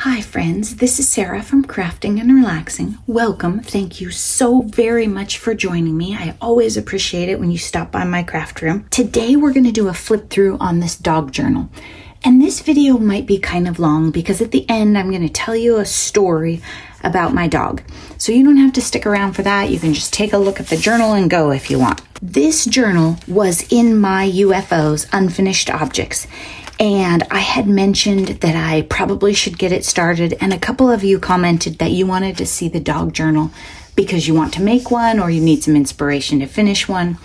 Hi friends, this is Sarah from Crafting and Relaxing. Welcome. Thank you so very much for joining me. I always appreciate it when you stop by my craft room. Today we're going to do a flip through on this dog journal. And this video might be kind of long because at the end I'm going to tell you a story about my dog. So you don't have to stick around for that. You can just take a look at the journal and go if you want. This journal was in my UFOs, Unfinished Objects. And I had mentioned that I probably should get it started, and a couple of you commented that you wanted to see the dog journal because you want to make one or you need some inspiration to finish one.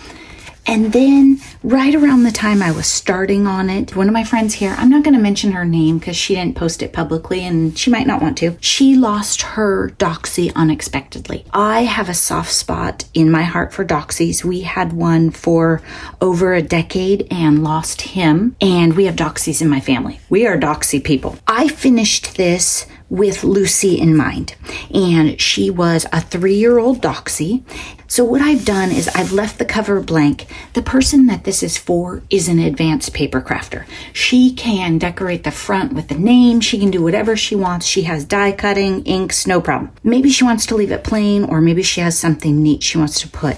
And then right around the time I was starting on it, one of my friends here, I'm not going to mention her name because she didn't post it publicly and she might not want to. She lost her Doxy unexpectedly. I have a soft spot in my heart for Doxies. We had one for over a decade and lost him. And we have Doxies in my family. We are Doxy people. I finished this with Lucy in mind. And she was a 3-year-old Doxy. So what I've done is I've left the cover blank. The person that this is for is an advanced paper crafter. She can decorate the front with the name. She can do whatever she wants. She has die cutting, inks, no problem. Maybe she wants to leave it plain, or maybe she has something neat she wants to put.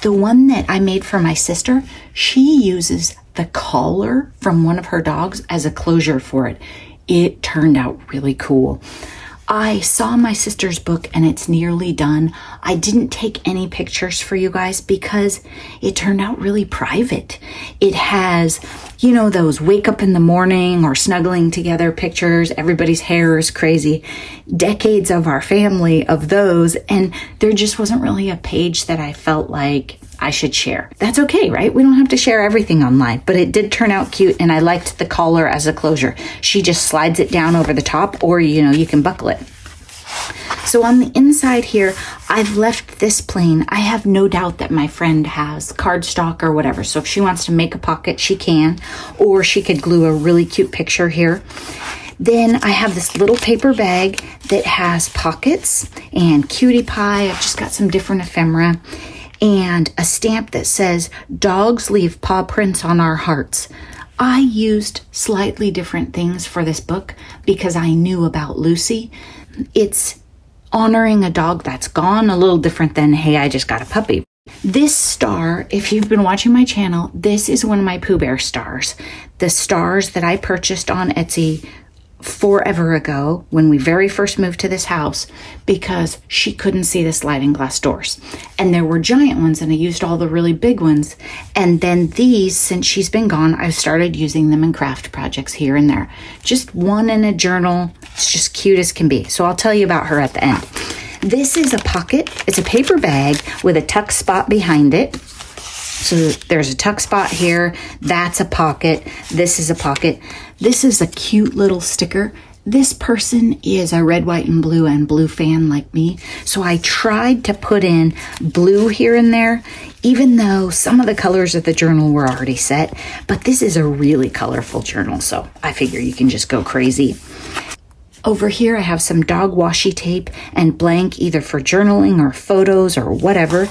The one that I made for my sister, she uses the collar from one of her dogs as a closure for it. It turned out really cool. I saw my sister's book and it's nearly done. I didn't take any pictures for you guys because it turned out really private. It has, you know, those wake up in the morning or snuggling together pictures. Everybody's hair is crazy. Decades of our family of those. And there just wasn't really a page that I felt like I should share. That's okay, right? We don't have to share everything online, but it did turn out cute and I liked the collar as a closure. She just slides it down over the top, or, you know, you can buckle it. So on the inside here, I've left this plain. I have no doubt that my friend has cardstock or whatever. So if she wants to make a pocket, she can, or she could glue a really cute picture here. Then I have this little paper bag that has pockets and cutie pie. I've just got some different ephemera and a stamp that says, "Dogs leave paw prints on our hearts." I used slightly different things for this book because I knew about Lucy. It's honoring a dog that's gone, a little different than, hey, I just got a puppy. This star, if you've been watching my channel, this is one of my Pooh Bear stars. The stars that I purchased on Etsy forever ago when we very first moved to this house because she couldn't see the sliding glass doors. And there were giant ones and I used all the really big ones. And then these, since she's been gone, I've started using them in craft projects here and there. Just one in a journal. It's just cute as can be. So I'll tell you about her at the end. This is a pocket. It's a paper bag with a tuck spot behind it. So there's a tuck spot here. That's a pocket. This is a pocket. This is a cute little sticker. This person is a red, white, and blue fan like me. So I tried to put in blue here and there, even though some of the colors of the journal were already set. But this is a really colorful journal, so I figure you can just go crazy. Over here, I have some dog washi tape and blank, either for journaling or photos or whatever,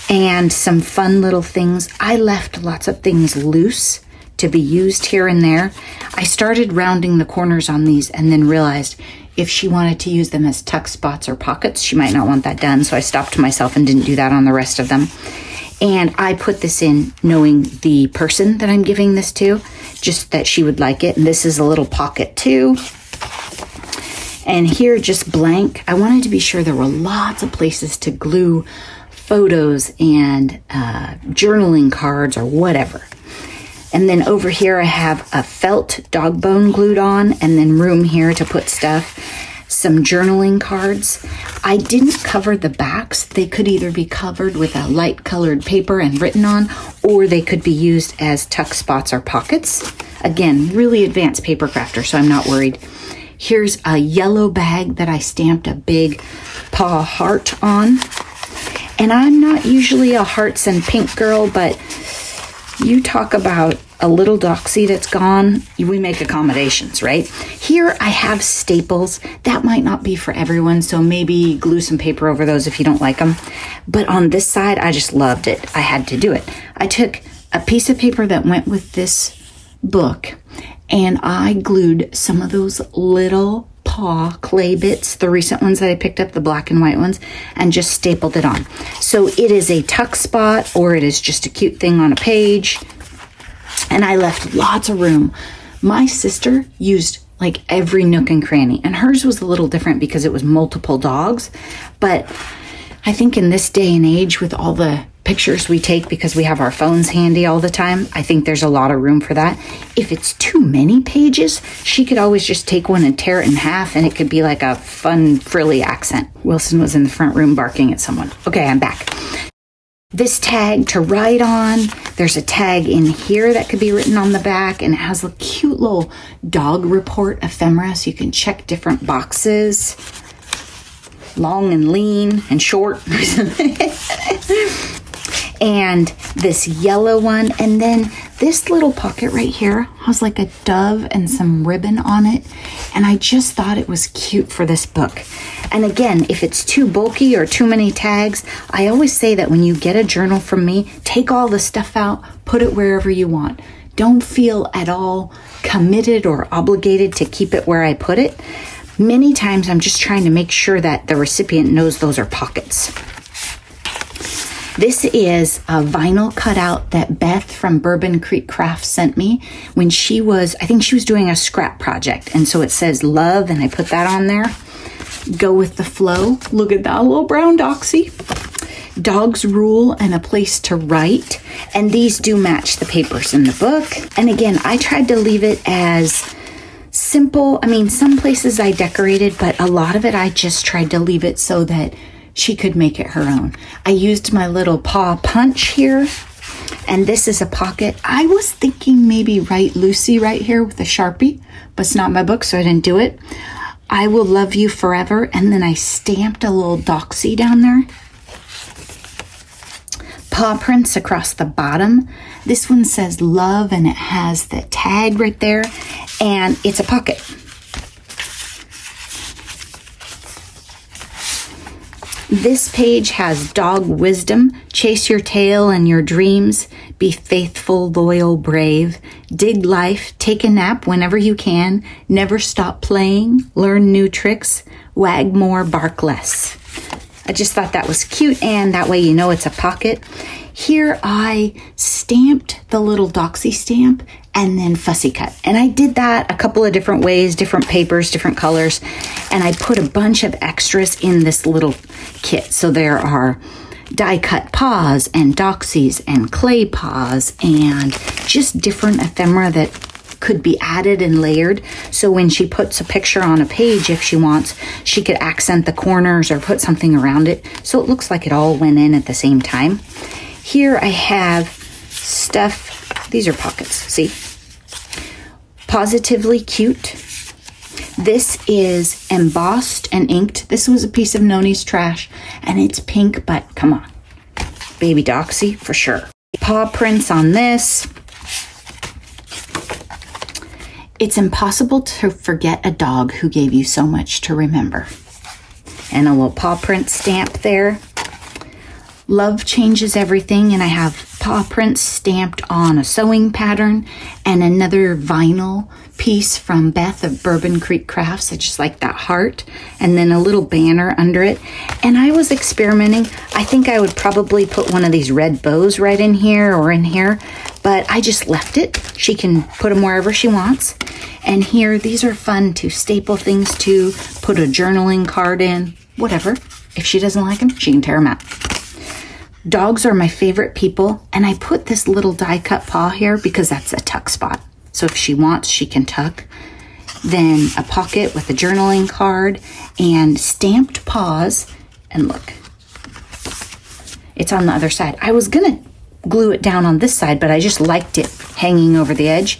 and some fun little things. I left lots of things loose to be used here and there. I started rounding the corners on these and then realized if she wanted to use them as tuck spots or pockets, she might not want that done. So I stopped myself and didn't do that on the rest of them. And I put this in knowing the person that I'm giving this to, just that she would like it. And this is a little pocket too. And here, just blank. I wanted to be sure there were lots of places to glue photos and journaling cards or whatever. And then over here I have a felt dog bone glued on, and then room here to put stuff. Some journaling cards. I didn't cover the backs. They could either be covered with a light colored paper and written on, or they could be used as tuck spots or pockets. Again, really advanced paper crafter, so I'm not worried. Here's a yellow bag that I stamped a big paw heart on. And I'm not usually a hearts and pink girl, but you talk about a little Doxy that's gone, we make accommodations, right? Here I have staples. That might not be for everyone, so maybe glue some paper over those if you don't like them. But on this side, I just loved it. I had to do it. I took a piece of paper that went with this book and I glued some of those little paw clay bits, the recent ones that I picked up, the black and white ones, and just stapled it on. So it is a tuck spot, or it is just a cute thing on a page. And I left lots of room. My sister used like every nook and cranny, and hers was a little different because it was multiple dogs. But I think in this day and age, with all the pictures we take because we have our phones handy all the time, I think there's a lot of room for that. If it's too many pages, she could always just take one and tear it in half, and it could be like a fun frilly accent. Wilson was in the front room barking at someone. Okay, I'm back. This tag to write on, there's a tag in here that could be written on the back, and it has a cute little dog report ephemera, so you can check different boxes. Long and lean and short. And this yellow one, and then this little pocket right here has like a dove and some ribbon on it, and I just thought it was cute for this book. And again, if it's too bulky or too many tags, I always say that when you get a journal from me, take all the stuff out, put it wherever you want. Don't feel at all committed or obligated to keep it where I put it. Many times I'm just trying to make sure that the recipient knows those are pockets. This is a vinyl cutout that Beth from Bourbon Creek Crafts sent me when she was, I think she was doing a scrap project. And so it says love, and I put that on there. Go with the flow. Look at that little brown doxy. Dog's rule and a place to write. And these do match the papers in the book. And again, I tried to leave it as simple. I mean, some places I decorated, but a lot of it I just tried to leave it so that she could make it her own. I used my little paw punch here, and this is a pocket. I was thinking maybe write Lucy right here with a Sharpie, but it's not my book, so I didn't do it. I will love you forever, and then I stamped a little doxy down there. Paw prints across the bottom. This one says love, and it has the tag right there, and it's a pocket. This page has dog wisdom. Chase your tail and your dreams. Be faithful, loyal, brave. Dig life. Take a nap whenever you can. Never stop playing. Learn new tricks. Wag more, bark less. I just thought that was cute, and that way you know it's a pocket. Here I stamped the little doxy stamp and then fussy cut. And I did that a couple of different ways, different papers, different colors. And I put a bunch of extras in this little kit. So there are die cut paws and doxies and clay paws and just different ephemera that could be added and layered. So when she puts a picture on a page, if she wants, she could accent the corners or put something around it. So it looks like it all went in at the same time. Here I have stuff. These are pockets, see? Positively cute. This is embossed and inked. This was a piece of Noni's trash, and it's pink, but come on. Baby doxy for sure. Paw prints on this. It's impossible to forget a dog who gave you so much to remember. And a little paw print stamp there. Love changes everything, and I have paw prints stamped on a sewing pattern and another vinyl piece from Beth of Bourbon Creek Crafts. I just like that heart, and then a little banner under it. And I was experimenting. I think I would probably put one of these red bows right in here or in here, but I just left it. She can put them wherever she wants. And here, these are fun to staple things to, put a journaling card in, whatever. If she doesn't like them, she can tear them out. Dogs are my favorite people, and I put this little die cut paw here because that's a tuck spot. So if she wants, she can tuck. Then a pocket with a journaling card and stamped paws. And look, it's on the other side. I was gonna glue it down on this side, but I just liked it hanging over the edge.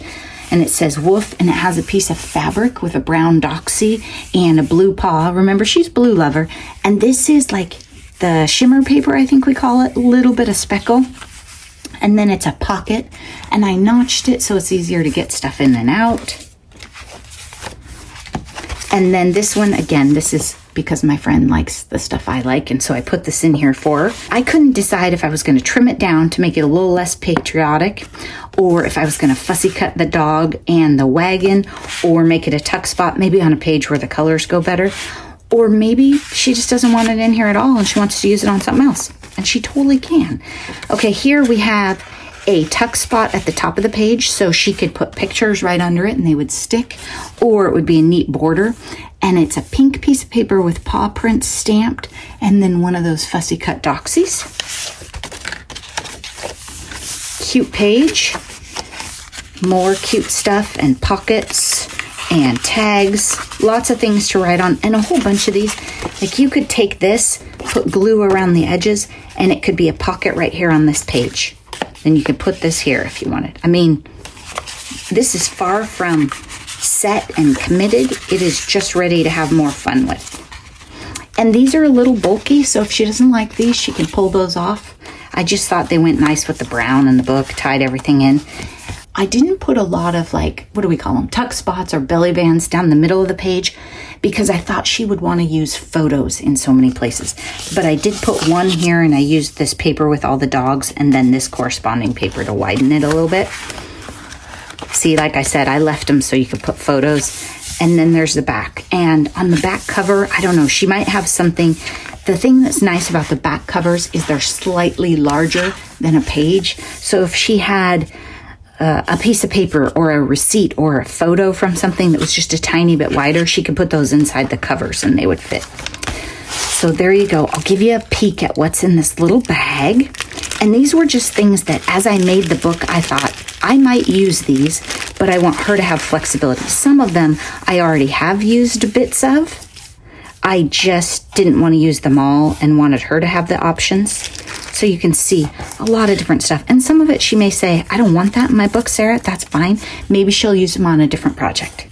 And it says woof, and it has a piece of fabric with a brown doxy and a blue paw. Remember, she's a blue lover. And this is like the shimmer paper, I think we call it, a little bit of speckle. And then it's a pocket, and I notched it so it's easier to get stuff in and out. And then this one, again, this is because my friend likes the stuff I like, and so I put this in here for her. I couldn't decide if I was going to trim it down to make it a little less patriotic, or if I was going to fussy cut the dog and the wagon, or make it a tuck spot, maybe on a page where the colors go better. Or maybe she just doesn't want it in here at all and she wants to use it on something else. And she totally can. Okay, here we have a tuck spot at the top of the page, so she could put pictures right under it and they would stick, or it would be a neat border. And it's a pink piece of paper with paw prints stamped, and then one of those fussy cut doxies. Cute page. More cute stuff and pockets and tags. Lots of things to write on, and a whole bunch of these. Like, you could take this, put glue around the edges, and it could be a pocket right here on this page. Then you could put this here if you wanted. I mean, this is far from set and committed. It is just ready to have more fun with. And these are a little bulky, so if she doesn't like these, she can pull those off. I just thought they went nice with the brown and the book, tied everything in. I didn't put a lot of, like, what do we call them? Tuck spots or belly bands down the middle of the page, because I thought she would want to use photos in so many places. But I did put one here, and I used this paper with all the dogs and then this corresponding paper to widen it a little bit. See, like I said, I left them so you could put photos. And then there's the back. And on the back cover, I don't know, she might have something. The thing that's nice about the back covers is they're slightly larger than a page. So if she had a piece of paper or a receipt or a photo from something that was just a tiny bit wider, she could put those inside the covers and they would fit. So there you go. I'll give you a peek at what's in this little bag. And these were just things that, as I made the book, I thought I might use these, but I want her to have flexibility. Some of them I already have used bits of. I just didn't want to use them all and wanted her to have the options. So you can see a lot of different stuff. And some of it she may say, I don't want that in my book, Sarah. That's fine. Maybe she'll use them on a different project.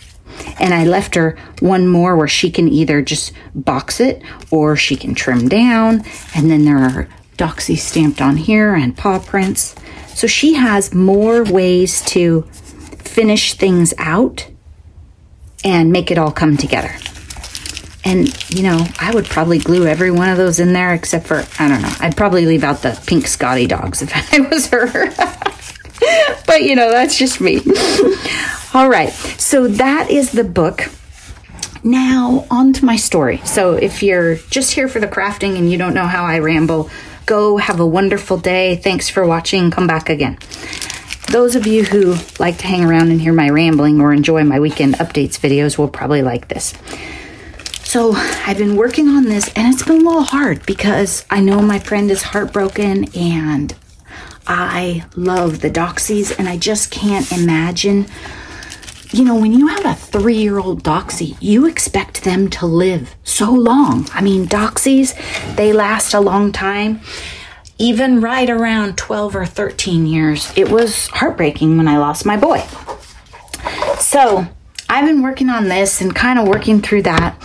And I left her one more where she can either just box it or she can trim down. And then there are doxies stamped on here and paw prints. So she has more ways to finish things out and make it all come together. And, you know, I would probably glue every one of those in there except for, I don't know, I'd probably leave out the pink Scotty dogs if I was her. But, you know, that's just me. All right, so that is the book. Now, on to my story. So if you're just here for the crafting and you don't know how I ramble, go have a wonderful day. Thanks for watching. Come back again. Those of you who like to hang around and hear my rambling or enjoy my weekend updates videos will probably like this. So I've been working on this, and it's been a little hard because I know my friend is heartbroken, and I love the doxies, and I just can't imagine. You know, when you have a 3-year-old doxie, you expect them to live so long. I mean, doxies, they last a long time. Even right around 12 or 13 years. It was heartbreaking when I lost my boy. So I've been working on this and kind of working through that.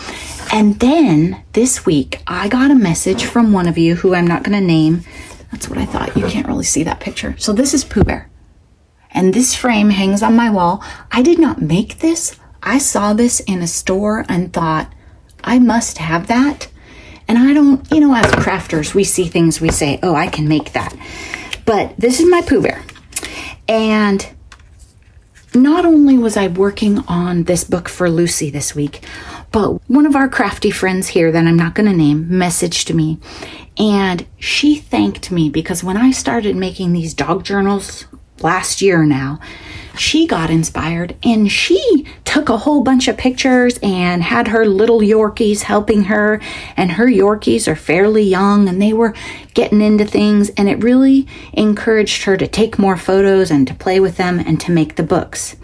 And then this week, I got a message from one of you who I'm not going to name. That's what I thought. You can't really see that picture. So this is Pooh Bear. And this frame hangs on my wall. I did not make this. I saw this in a store and thought, I must have that. And I don't, you know, as crafters, we see things, we say, oh, I can make that. But this is my Pooh Bear. And not only was I working on this book for Lucy this week, but one of our crafty friends here that I'm not going to name messaged me, and she thanked me because when I started making these dog journals last year now, she got inspired and she took a whole bunch of pictures and had her little Yorkies helping her, and her Yorkies are fairly young and they were getting into things, and it really encouraged her to take more photos and to play with them and to make the books.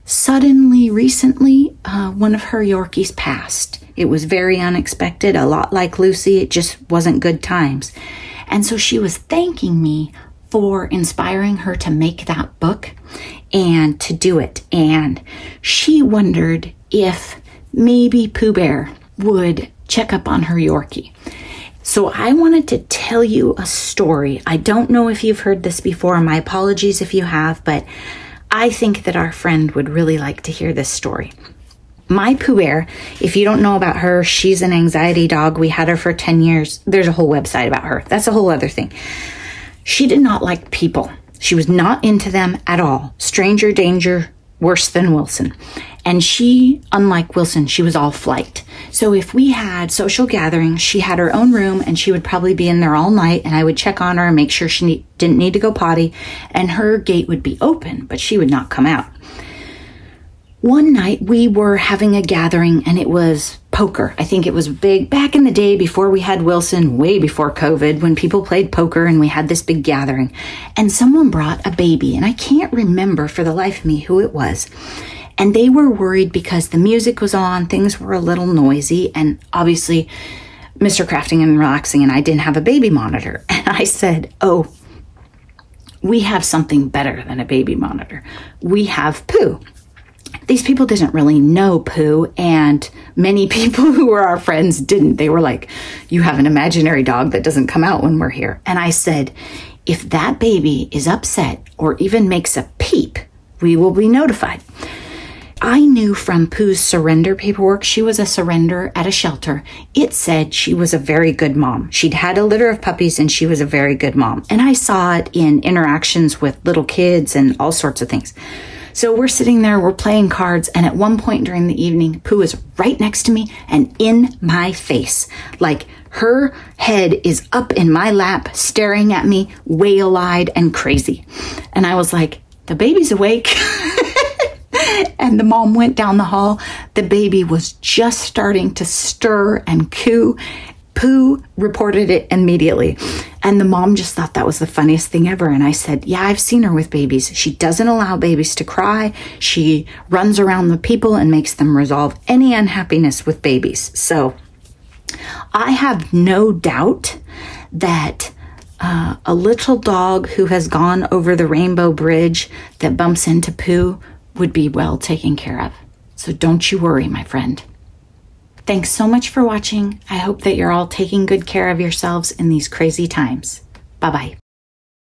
Suddenly, recently, one of her Yorkies passed. It was very unexpected, a lot like Lucy. It just wasn't good times. And so she was thanking me for inspiring her to make that book and to do it. And she wondered if maybe Pooh Bear would check up on her Yorkie. So I wanted to tell you a story. I don't know if you've heard this before. My apologies if you have, but I think that our friend would really like to hear this story. My Pooh Bear, if you don't know about her, she's an anxiety dog. We had her for 10 years. There's a whole website about her. That's a whole other thing. She did not like people. She was not into them at all. Stranger danger, worse than Wilson. And she, unlike Wilson, she was all flight. So if we had social gatherings, she had her own room and she would probably be in there all night, and I would check on her and make sure she didn't need to go potty, and her gate would be open, but she would not come out. One night we were having a gathering and it was poker. I think it was big back in the day before we had Wilson, way before COVID, when people played poker and we had this big gathering. And someone brought a baby, and I can't remember for the life of me who it was. And they were worried because the music was on, things were a little noisy, and obviously Mr. Crafting and Relaxing and I didn't have a baby monitor. And I said, oh, we have something better than a baby monitor. We have Pooh. These people didn't really know Pooh, and many people who were our friends didn't. They were like, you have an imaginary dog that doesn't come out when we're here. And I said, if that baby is upset or even makes a peep, we will be notified. I knew from Pooh's surrender paperwork, she was a surrender at a shelter. It said she was a very good mom. She'd had a litter of puppies and she was a very good mom. And I saw it in interactions with little kids and all sorts of things. So we're sitting there, we're playing cards, and at one point during the evening, Pooh is right next to me and in my face. Like, her head is up in my lap, staring at me, whale-eyed and crazy. And I was like, the baby's awake. And the mom went down the hall. The baby was just starting to stir and coo. Pooh reported it immediately. And the mom just thought that was the funniest thing ever. And I said, yeah, I've seen her with babies. She doesn't allow babies to cry. She runs around the people and makes them resolve any unhappiness with babies. So I have no doubt that a little dog who has gone over the Rainbow Bridge that bumps into Pooh would be well taken care of. So don't you worry, my friend. Thanks so much for watching. I hope that you're all taking good care of yourselves in these crazy times. Bye-bye.